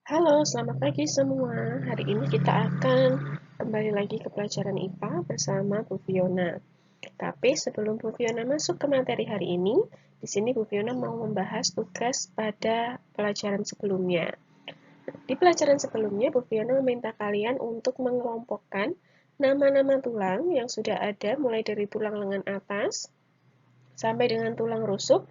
Halo, selamat pagi semua. Hari ini kita akan kembali lagi ke pelajaran IPA bersama Bu Fiona. Tapi sebelum Bu Fiona masuk ke materi hari ini, di sini Bu Fiona mau membahas tugas pada pelajaran sebelumnya. Di pelajaran sebelumnya, Bu Fiona meminta kalian untuk mengelompokkan nama-nama tulang yang sudah ada mulai dari tulang lengan atas sampai dengan tulang rusuk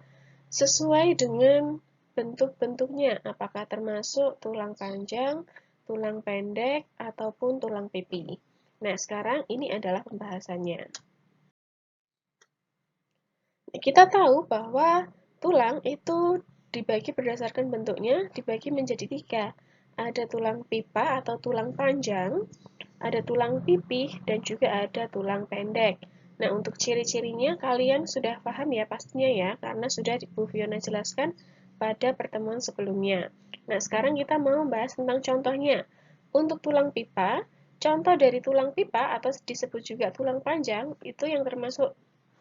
sesuai dengan bentuk-bentuknya, apakah termasuk tulang panjang, tulang pendek, ataupun tulang pipi. Nah, sekarang ini adalah pembahasannya. Kita tahu bahwa tulang itu dibagi berdasarkan bentuknya, dibagi menjadi tiga. Ada tulang pipa atau tulang panjang, ada tulang pipih, dan juga ada tulang pendek. Nah, untuk ciri-cirinya kalian sudah paham ya pastinya ya, karena sudah Bu Fiona jelaskan pada pertemuan sebelumnya. Nah, sekarang kita mau membahas tentang contohnya. Untuk tulang pipa, contoh dari tulang pipa atau disebut juga tulang panjang, itu yang termasuk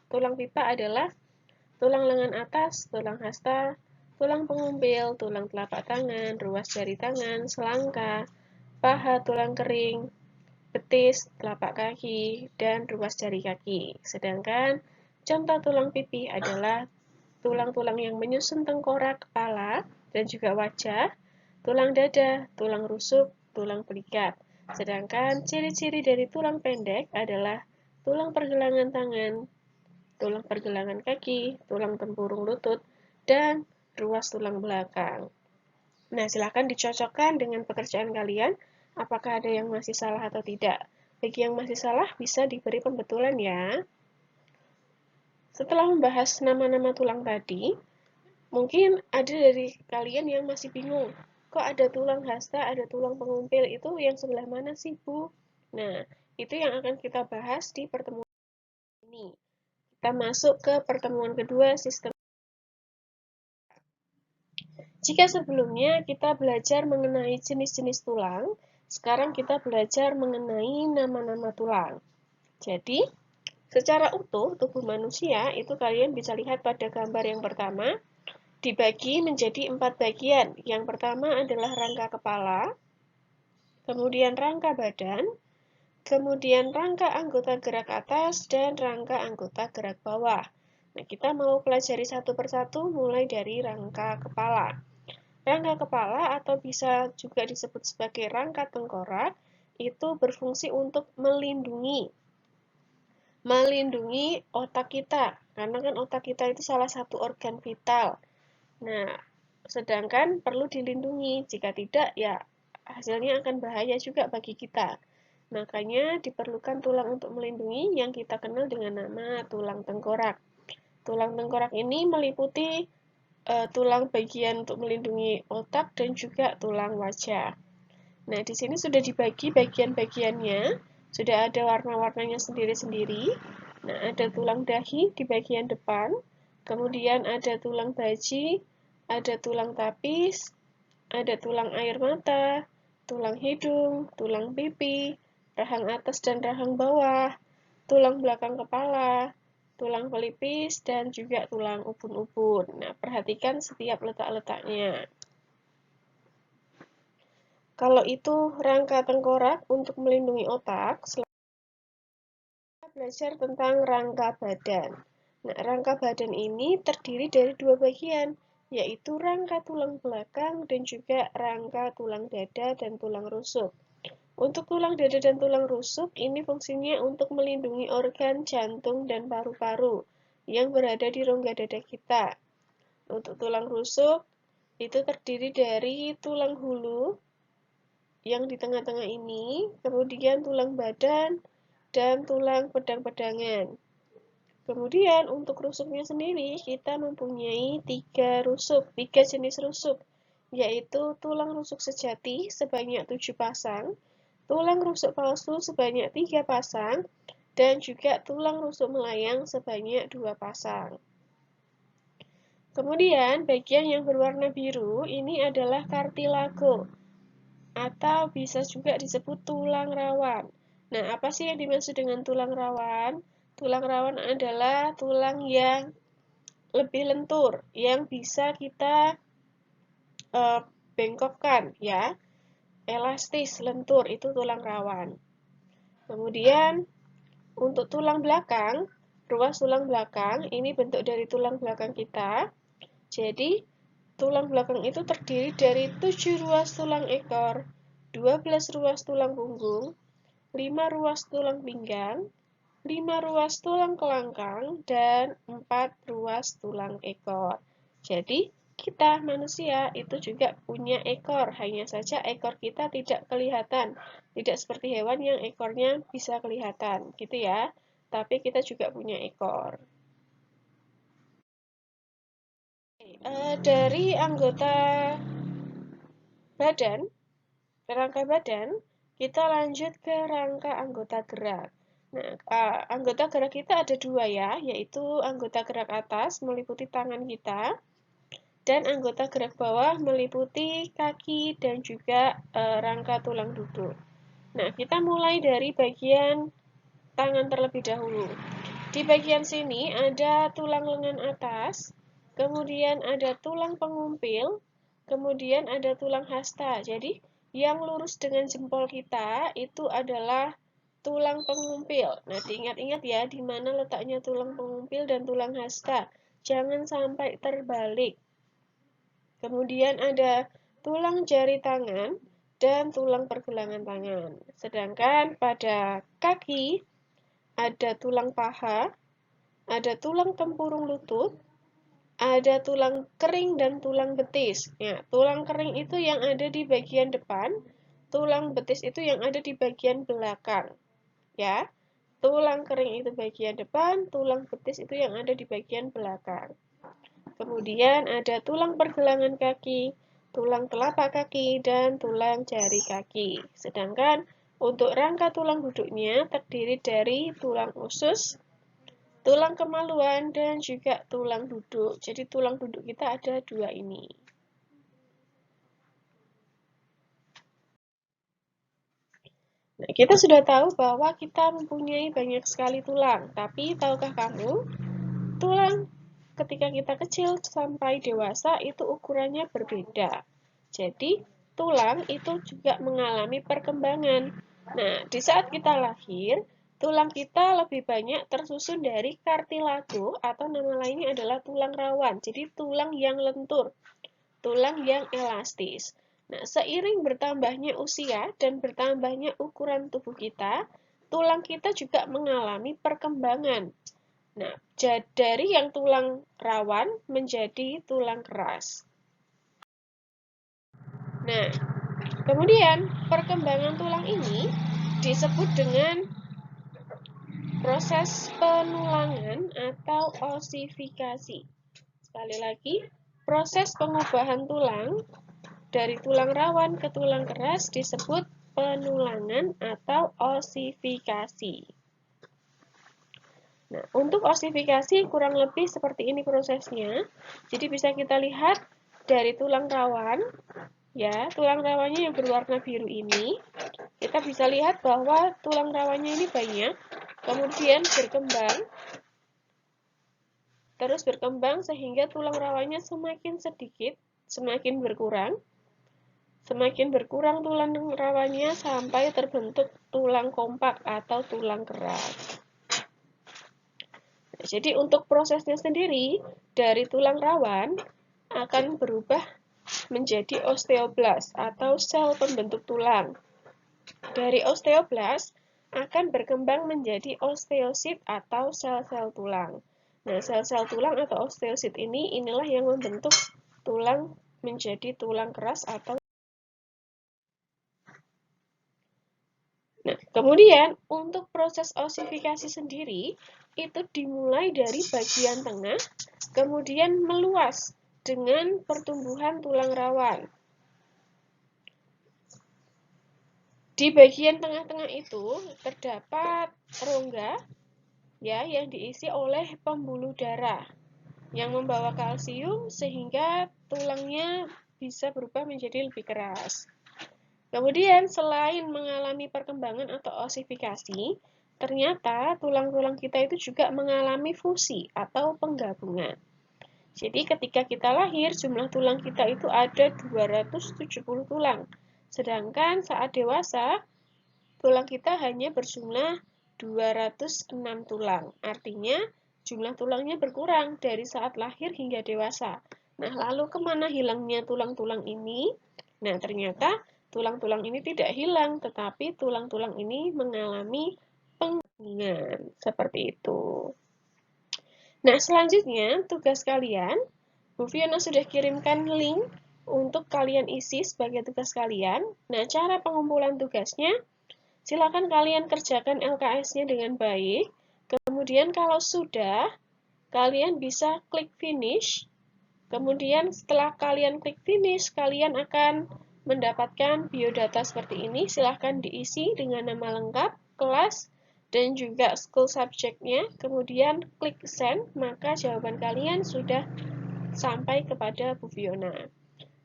tulang pipa adalah tulang lengan atas, tulang hasta, tulang pengumpil, tulang telapak tangan, ruas jari tangan, selangka, paha, tulang kering, betis, telapak kaki, dan ruas jari kaki. Sedangkan contoh tulang pipi adalah tulang-tulang yang menyusun tengkorak, kepala, dan juga wajah, tulang dada, tulang rusuk, tulang belikat. Sedangkan ciri-ciri dari tulang pendek adalah tulang pergelangan tangan, tulang pergelangan kaki, tulang tempurung lutut, dan ruas tulang belakang. Nah, silakan dicocokkan dengan pekerjaan kalian, apakah ada yang masih salah atau tidak. Bagi yang masih salah, bisa diberi pembetulan ya. Setelah membahas nama-nama tulang tadi, mungkin ada dari kalian yang masih bingung. Kok ada tulang hasta, ada tulang pengumpil, itu yang sebelah mana sih, Bu? Nah, itu yang akan kita bahas di pertemuan ini. Kita masuk ke pertemuan kedua sistem. Jika sebelumnya kita belajar mengenai jenis-jenis tulang, sekarang kita belajar mengenai nama-nama tulang. Jadi, secara utuh tubuh manusia itu kalian bisa lihat pada gambar yang pertama, dibagi menjadi 4 bagian. Yang pertama adalah rangka kepala, kemudian rangka badan, kemudian rangka anggota gerak atas, dan rangka anggota gerak bawah. Nah, kita mau pelajari satu persatu mulai dari rangka kepala. Rangka kepala atau bisa juga disebut sebagai rangka tengkorak itu berfungsi untuk melindungi otak kita, karena kan otak kita itu salah satu organ vital. Nah, sedangkan perlu dilindungi, jika tidak ya hasilnya akan bahaya juga bagi kita. Makanya diperlukan tulang untuk melindungi yang kita kenal dengan nama tulang tengkorak. Tulang tengkorak ini meliputi tulang bagian untuk melindungi otak dan juga tulang wajah. Nah, di sini sudah dibagi bagian-bagiannya, sudah ada warna-warnanya sendiri-sendiri. Nah, ada tulang dahi di bagian depan, kemudian ada tulang baji, ada tulang tapis, ada tulang air mata, tulang hidung, tulang pipi, rahang atas dan rahang bawah, tulang belakang kepala, tulang pelipis, dan juga tulang ubun-ubun. Nah, perhatikan setiap letak-letaknya. Kalau itu rangka tengkorak untuk melindungi otak, kita belajar tentang rangka badan. Nah, rangka badan ini terdiri dari dua bagian, yaitu rangka tulang belakang dan juga rangka tulang dada dan tulang rusuk. Untuk tulang dada dan tulang rusuk, ini fungsinya untuk melindungi organ jantung dan paru-paru yang berada di rongga dada kita. Untuk tulang rusuk, itu terdiri dari tulang hulu yang di tengah-tengah ini, kemudian tulang badan, dan tulang pedang-pedangan. Kemudian untuk rusuknya sendiri, kita mempunyai tiga jenis rusuk, yaitu tulang rusuk sejati sebanyak 7 pasang, tulang rusuk palsu sebanyak 3 pasang, dan juga tulang rusuk melayang sebanyak 2 pasang. Kemudian bagian yang berwarna biru ini adalah kartilago atau bisa juga disebut tulang rawan. Nah, apa sih yang dimaksud dengan tulang rawan? Tulang rawan adalah tulang yang lebih lentur, yang bisa kita dibengkokkan ya. Elastis, lentur, itu tulang rawan. Kemudian untuk tulang belakang, ruas tulang belakang, ini bentuk dari tulang belakang kita. Jadi, tulang belakang itu terdiri dari 7 ruas tulang ekor, 12 ruas tulang punggung, 5 ruas tulang pinggang, 5 ruas tulang kelangkang, dan 4 ruas tulang ekor. Jadi, kita manusia itu juga punya ekor, hanya saja ekor kita tidak kelihatan. Tidak seperti hewan yang ekornya bisa kelihatan, gitu ya. Tapi kita juga punya ekor. Dari anggota badan, rangka badan, kita lanjut ke rangka anggota gerak. Nah, anggota gerak kita ada dua ya, yaitu anggota gerak atas meliputi tangan kita, dan anggota gerak bawah meliputi kaki dan juga rangka tulang duduk. Nah, kita mulai dari bagian tangan terlebih dahulu. Di bagian sini ada tulang lengan atas, kemudian ada tulang pengumpil, kemudian ada tulang hasta. Jadi, yang lurus dengan jempol kita itu adalah tulang pengumpil. Nah, diingat-ingat ya, di mana letaknya tulang pengumpil dan tulang hasta. Jangan sampai terbalik. Kemudian ada tulang jari tangan dan tulang pergelangan tangan. Sedangkan pada kaki, ada tulang paha, ada tulang tempurung lutut, ada tulang kering dan tulang betis. Ya, tulang kering itu yang ada di bagian depan, tulang betis itu yang ada di bagian belakang. Ya, tulang kering itu bagian depan, tulang betis itu yang ada di bagian belakang. Kemudian ada tulang pergelangan kaki, tulang telapak kaki, dan tulang jari kaki. Sedangkan untuk rangka tulang duduknya terdiri dari tulang usus, tulang kemaluan, dan juga tulang duduk. Jadi tulang duduk kita ada dua ini. Nah, kita sudah tahu bahwa kita mempunyai banyak sekali tulang. Tapi tahukah kamu, tulang ketika kita kecil sampai dewasa itu ukurannya berbeda. Jadi, tulang itu juga mengalami perkembangan. Nah, di saat kita lahir, tulang kita lebih banyak tersusun dari kartilago atau nama lainnya adalah tulang rawan. Jadi, tulang yang lentur, tulang yang elastis. Nah, seiring bertambahnya usia dan bertambahnya ukuran tubuh kita, tulang kita juga mengalami perkembangan. Nah, dari yang tulang rawan menjadi tulang keras. Nah, kemudian perkembangan tulang ini disebut dengan proses penulangan atau osifikasi. Sekali lagi, proses pengubahan tulang dari tulang rawan ke tulang keras disebut penulangan atau osifikasi. Nah, untuk osifikasi kurang lebih seperti ini prosesnya. Jadi bisa kita lihat dari tulang rawan, ya, tulang rawannya yang berwarna biru ini, kita bisa lihat bahwa tulang rawannya ini banyak, kemudian berkembang, terus berkembang sehingga tulang rawannya semakin sedikit, semakin berkurang tulang rawannya sampai terbentuk tulang kompak atau tulang keras. Jadi untuk prosesnya sendiri, dari tulang rawan akan berubah menjadi osteoblast atau sel pembentuk tulang. Dari osteoblast akan berkembang menjadi osteosit atau sel-sel tulang. Nah, sel-sel tulang atau osteosit ini inilah yang membentuk tulang menjadi tulang keras atau. Nah, kemudian untuk proses osifikasi sendiri itu dimulai dari bagian tengah, kemudian meluas dengan pertumbuhan tulang rawan. Di bagian tengah-tengah itu terdapat rongga ya yang diisi oleh pembuluh darah yang membawa kalsium sehingga tulangnya bisa berubah menjadi lebih keras. Kemudian, selain mengalami perkembangan atau osifikasi, ternyata tulang-tulang kita itu juga mengalami fusi atau penggabungan. Jadi ketika kita lahir, jumlah tulang kita itu ada 270 tulang. Sedangkan saat dewasa, tulang kita hanya berjumlah 206 tulang. Artinya, jumlah tulangnya berkurang dari saat lahir hingga dewasa. Nah, lalu kemana hilangnya tulang-tulang ini? Nah, ternyata tulang-tulang ini tidak hilang, tetapi tulang-tulang ini mengalami penggabungan. Seperti itu. Nah, selanjutnya tugas kalian, Bu Fiona sudah kirimkan link untuk kalian isi sebagai tugas kalian. Nah, cara pengumpulan tugasnya, silakan kalian kerjakan LKS-nya dengan baik. Kemudian kalau sudah, kalian bisa klik finish. Kemudian setelah kalian klik finish, kalian akan mendapatkan biodata seperti ini. Silahkan diisi dengan nama lengkap, kelas, dan juga school subject-nya. Kemudian klik send, maka jawaban kalian sudah sampai kepada Bu Fiona.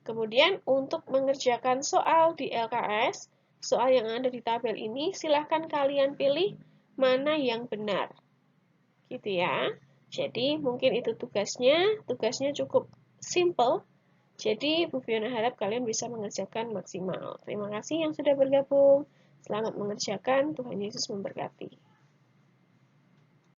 Kemudian untuk mengerjakan soal di LKS, soal yang ada di tabel ini, silahkan kalian pilih mana yang benar. Gitu ya. Jadi mungkin itu tugasnya cukup simple. Jadi Bu Fiona harap kalian bisa mengerjakan maksimal. Terima kasih yang sudah bergabung. Selamat mengerjakan, Tuhan Yesus memberkati.